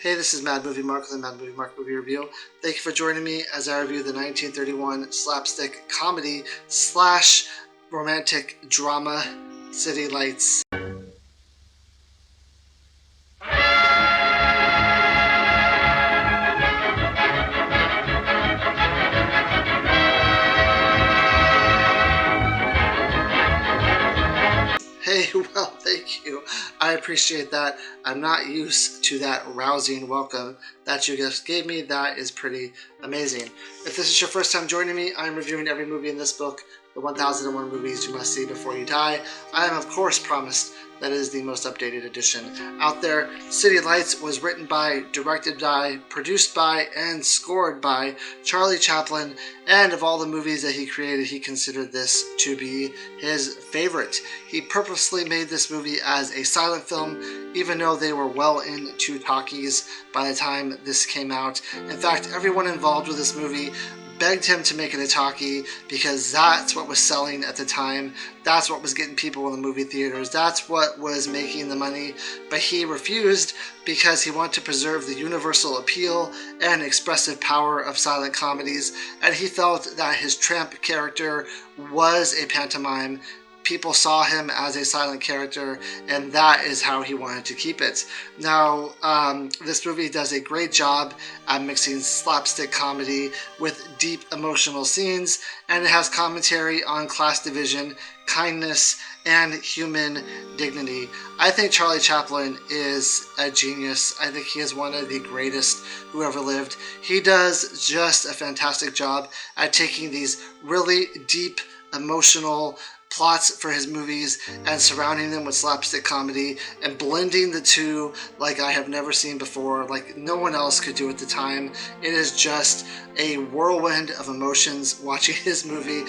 Hey, this is Mad Movie Mark with the Mad Movie Mark Movie Review. Thank you for joining me as I review the 1931 slapstick comedy slash romantic drama City Lights. Hey, well, thank you. I appreciate that. I'm not used to that rousing welcome that you just gave me. That is pretty amazing. If this is your first time joining me, I'm reviewing every movie in this book, the 1001 Movies You Must See Before You Die. I am, of course, promised that it is the most updated edition out there. City Lights was written by, directed by, produced by, and scored by Charlie Chaplin, and of all the movies that he created, he considered this to be his favorite. He purposely made this movie as a silent film, even though they were well into talkies by the time this came out. In fact, everyone involved with this movie begged him to make it a talkie because that's what was selling at the time. That's what was getting people in the movie theaters. That's what was making the money. But he refused because he wanted to preserve the universal appeal and expressive power of silent comedies. And he felt that his Tramp character was a pantomime. People saw him as a silent character, and that is how he wanted to keep it. Now, this movie does a great job at mixing slapstick comedy with deep emotional scenes, and it has commentary on class division, kindness, and human dignity. I think Charlie Chaplin is a genius. I think he is one of the greatest who ever lived. He does just a fantastic job at taking these really deep, emotional plots for his movies and surrounding them with slapstick comedy and blending the two like I have never seen before, like no one else could do at the time. It is just a whirlwind of emotions watching his movie,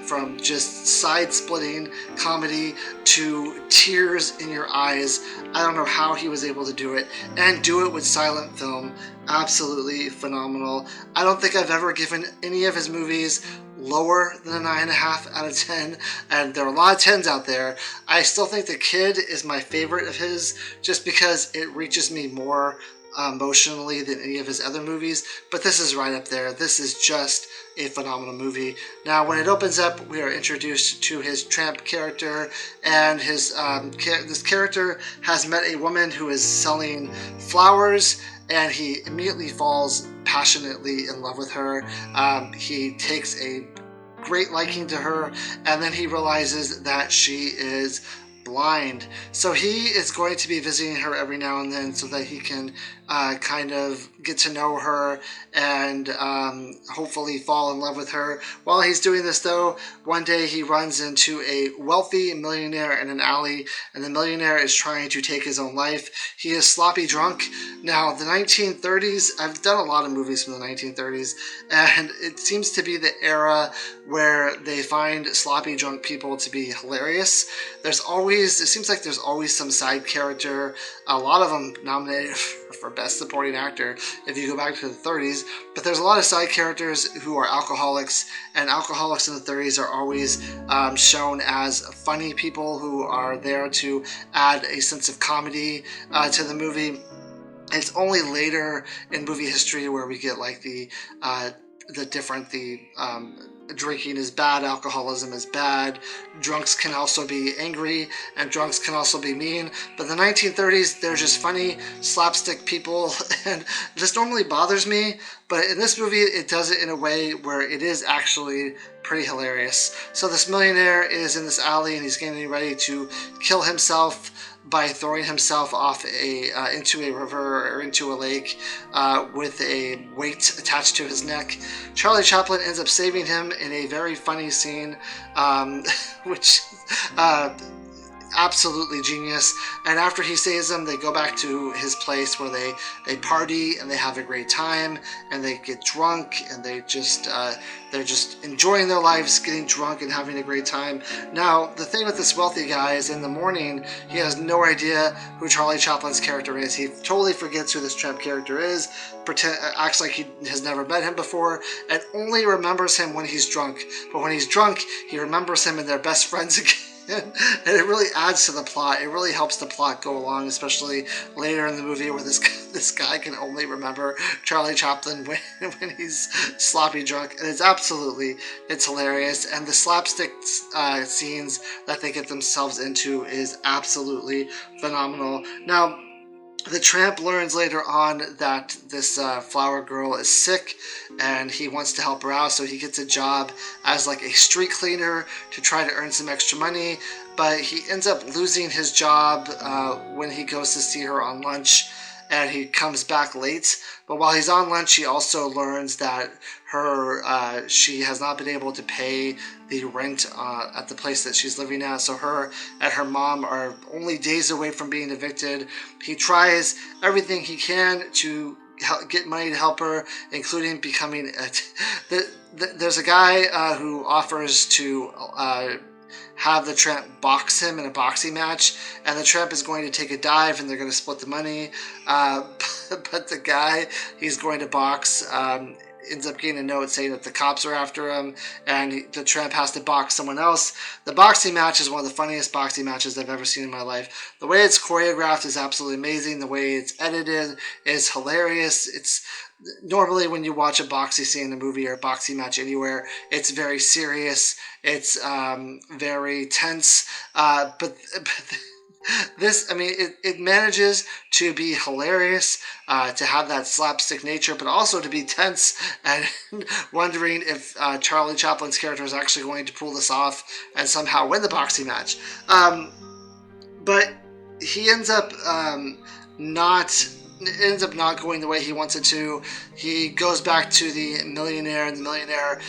from just side-splitting comedy to tears in your eyes. I don't know how he was able to do it and do it with silent film. Absolutely phenomenal. I don't think I've ever given any of his movies lower than a 9.5 out of 10, and there are a lot of 10s out there. I still think The Kid is my favorite of his just because it reaches me more emotionally than any of his other movies, but this is right up there. This is just a phenomenal movie. Now, when it opens up, we are introduced to his Tramp character, and his this character has met a woman who is selling flowers, and he immediately falls passionately in love with her. He takes a great liking to her, and then he realizes that she is blind. So he is going to be visiting her every now and then so that he can kind of get to know her and hopefully fall in love with her. While he's doing this, though, one day he runs into a wealthy millionaire in an alley, and the millionaire is trying to take his own life. He is sloppy drunk. Now, the 1930s, I've done a lot of movies from the 1930s, and it seems to be the era where they find sloppy drunk people to be hilarious. It seems like there's always some side character, a lot of them nominated for Best Supporting Actor if you go back to the 30s, but there's a lot of side characters who are alcoholics, and alcoholics in the 30s are always shown as funny people who are there to add a sense of comedy to the movie. It's only later in movie history where we get like the drinking is bad, alcoholism is bad, drunks can also be angry, and drunks can also be mean. But in the 1930s, they're just funny, slapstick people, and this normally bothers me, but in this movie, it does it in a way where it is actually pretty hilarious. So this millionaire is in this alley, and he's getting ready to kill himself by throwing himself off into a river or into a lake with a weight attached to his neck. Charlie Chaplin ends up saving him in a very funny scene, which absolutely genius. And after he saves them, they go back to his place where they party and they have a great time and they get drunk, and they're just enjoying their lives, getting drunk and having a great time. Now, the thing with this wealthy guy is in the morning, he has no idea who Charlie Chaplin's character is. He totally forgets who this Tramp character is, acts like he has never met him before, and only remembers him when he's drunk. But when he's drunk, he remembers him and they're best friends again. and it really adds to the plot. It really helps the plot go along, especially later in the movie where this guy can only remember Charlie Chaplin when he's sloppy drunk, and it's hilarious. And the slapstick scenes that they get themselves into is absolutely phenomenal. Now, the tramp learns later on that this flower girl is sick and he wants to help her out, so he gets a job as like a street cleaner to try to earn some extra money, but he ends up losing his job when he goes to see her on lunch, and he comes back late. But while he's on lunch, he also learns that she has not been able to pay the rent at the place that she's living at. So her and her mom are only days away from being evicted. He tries everything he can to get money to help her, including becoming there's a guy who offers to have the tramp box him in a boxing match, and the tramp is going to take a dive and they're going to split the money, but the guy he's going to box ends up getting a note saying that the cops are after him, and the tramp has to box someone else. The boxing match is one of the funniest boxing matches I've ever seen in my life. The way it's choreographed is absolutely amazing. The way it's edited is hilarious. It's normally when you watch a boxing scene in a movie or a boxing match anywhere, it's very serious. It's very tense, but this, I mean, it manages to be hilarious, to have that slapstick nature, but also to be tense and wondering if Charlie Chaplin's character is actually going to pull this off and somehow win the boxing match. But he ends up not going the way he wants it to. He goes back to the millionaire, and the millionaire,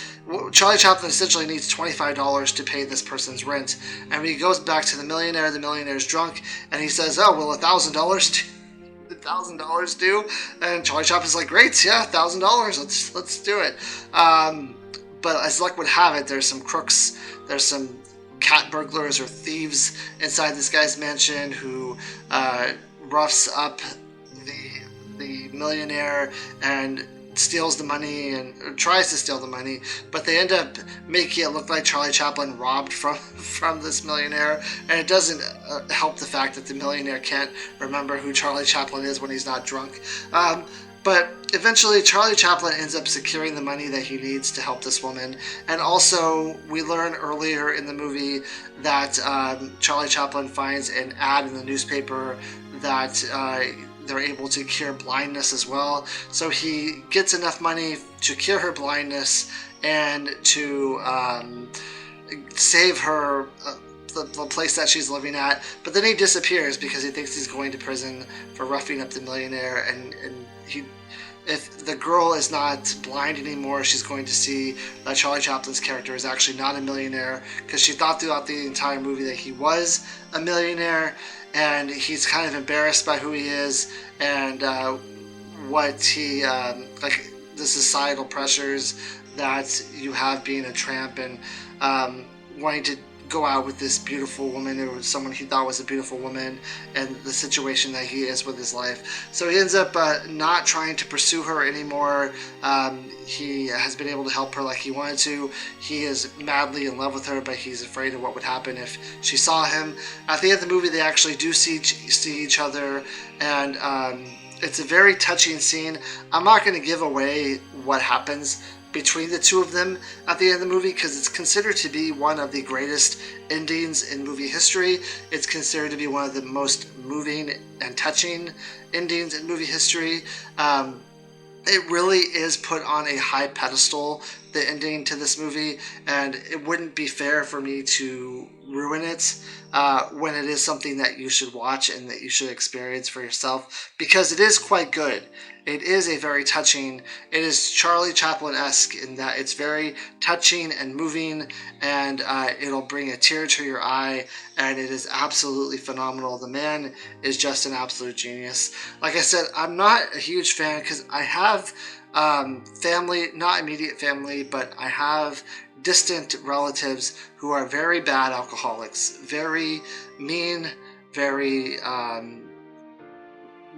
Charlie Chaplin essentially needs $25 to pay this person's rent. And when he goes back to the millionaire's drunk, and he says, "Oh, well, $1,000 do?" And Charlie Chaplin's like, "Great, yeah, $1,000. Let's do it." But as luck would have it, there's some crooks, there's some cat burglars or thieves inside this guy's mansion who roughs up the millionaire and steals the money, and tries to steal the money, but they end up making it look like Charlie Chaplin robbed from this millionaire, and it doesn't help the fact that the millionaire can't remember who Charlie Chaplin is when he's not drunk. But eventually Charlie Chaplin ends up securing the money that he needs to help this woman. And also, we learn earlier in the movie that Charlie Chaplin finds an ad in the newspaper that they're able to cure blindness as well. So he gets enough money to cure her blindness and to save her the place that she's living at. But then he disappears because he thinks he's going to prison for roughing up the millionaire, and if the girl is not blind anymore, she's going to see that Charlie Chaplin's character is actually not a millionaire, because she thought throughout the entire movie that he was a millionaire, and he's kind of embarrassed by who he is and what he like the societal pressures that you have being a tramp, and wanting to go out with this beautiful woman, or someone he thought was a beautiful woman, and the situation that he is with his life. So he ends up not trying to pursue her anymore. He has been able to help her like he wanted to. He is madly in love with her, but he's afraid of what would happen if she saw him. At the end of the movie, they actually do see each other, and it's a very touching scene. I'm not going to give away what happens between the two of them at the end of the movie, because it's considered to be one of the greatest endings in movie history. It's considered to be one of the most moving and touching endings in movie history. It really is put on a high pedestal, the ending to this movie, and it wouldn't be fair for me to ruin it when it is something that you should watch and that you should experience for yourself, because it is quite good. It is a very touching, it is Charlie Chaplin-esque in that it's very touching and moving, and it'll bring a tear to your eye, and it is absolutely phenomenal. The man is just an absolute genius. Like I said, I'm not a huge fan because I have family, not immediate family, but I have distant relatives who are very bad alcoholics, very mean, very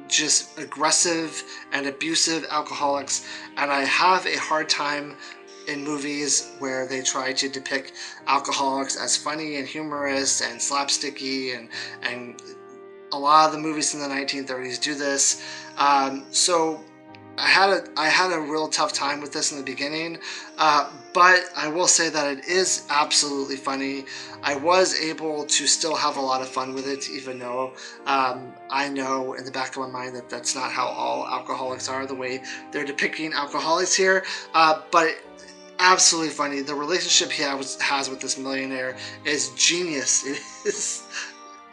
just aggressive and abusive alcoholics, and I have a hard time in movies where they try to depict alcoholics as funny and humorous and slapsticky, and a lot of the movies in the 1930s do this. So I had a real tough time with this in the beginning, but I will say that it is absolutely funny. I was able to still have a lot of fun with it, even though I know in the back of my mind that that's not how all alcoholics are, the way they're depicting alcoholics here. But absolutely funny. The relationship he has with this millionaire is genius. It is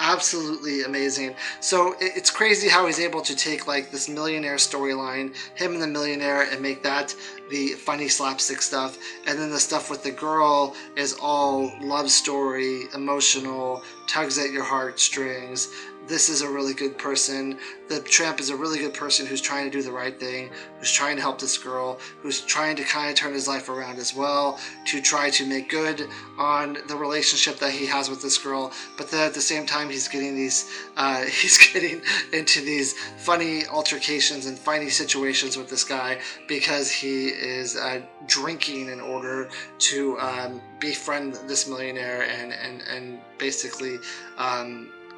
absolutely amazing. So it's crazy how he's able to take like this millionaire storyline, him and the millionaire, and make that the funny slapstick stuff, and then the stuff with the girl is all love story, emotional, tugs at your heartstrings. This is a really good person. The Tramp is a really good person who's trying to do the right thing, who's trying to help this girl, who's trying to kind of turn his life around as well, to try to make good on the relationship that he has with this girl. But then at the same time, he's getting into these funny altercations and funny situations with this guy because he is drinking in order to befriend this millionaire and basically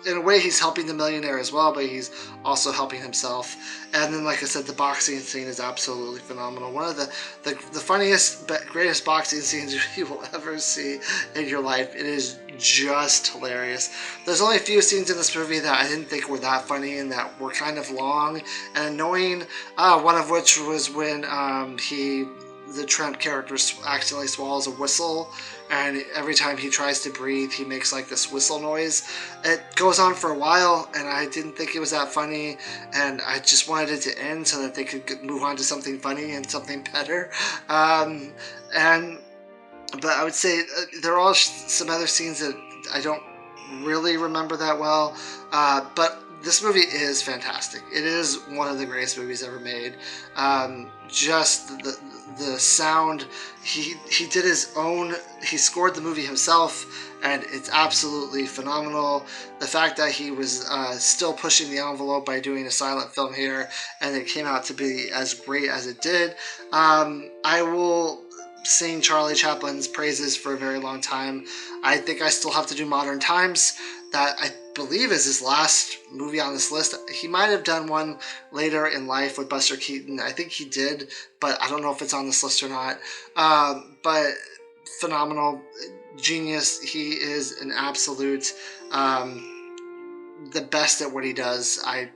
in a way he's helping the millionaire as well, but he's also helping himself. And then, like I said, the boxing scene is absolutely phenomenal. One of the funniest, greatest boxing scenes you will ever see in your life. It is just hilarious. There's only a few scenes in this movie that I didn't think were that funny and that were kind of long and annoying. One of which was when the Tramp character accidentally swallows a whistle, and every time he tries to breathe, he makes like this whistle noise. It goes on for a while, and I didn't think it was that funny, and I just wanted it to end so that they could move on to something funny and something better. But I would say there are some other scenes that I don't really remember that well, but this movie is fantastic. It is one of the greatest movies ever made. Just the sound, he did his own, he scored the movie himself, and it's absolutely phenomenal. The fact that he was still pushing the envelope by doing a silent film here, and it came out to be as great as it did. I will sing Charlie Chaplin's praises for a very long time. I think I still have to do Modern Times. That I believe is his last movie on this list. He might have done one later in life with Buster Keaton. I think he did, but I don't know if it's on this list or not. But phenomenal, genius. He is an absolute the best at what he does. I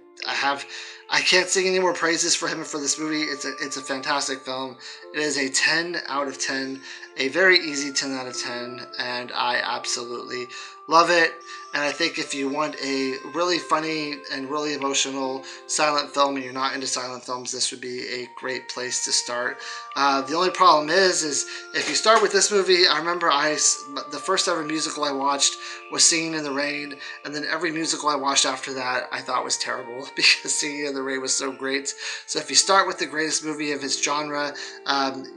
can't sing any more praises for him for this movie. It's a fantastic film. It is a 10 out of 10, a very easy 10 out of 10, and I absolutely love it. And I think if you want a really funny and really emotional silent film and you're not into silent films, this would be a great place to start. The only problem is if you start with this movie, I remember the first ever musical I watched was Singing in the Rain, and then every musical I watched after that I thought was terrible because Singing in the Rain was so great. So if you start with the greatest movie of its genre,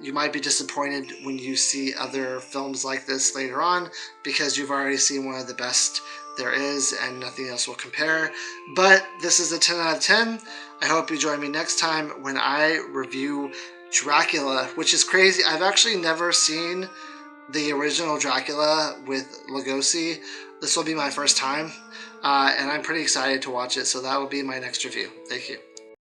you might be disappointed when you see other films like this later on because you've already seen one of the best there is and nothing else will compare. But this is a 10 out of 10. I hope you join me next time when I review Dracula, which is crazy. I've actually never seen the original Dracula with Lugosi. This will be my first time, and I'm pretty excited to watch it, so that will be my next review. Thank you.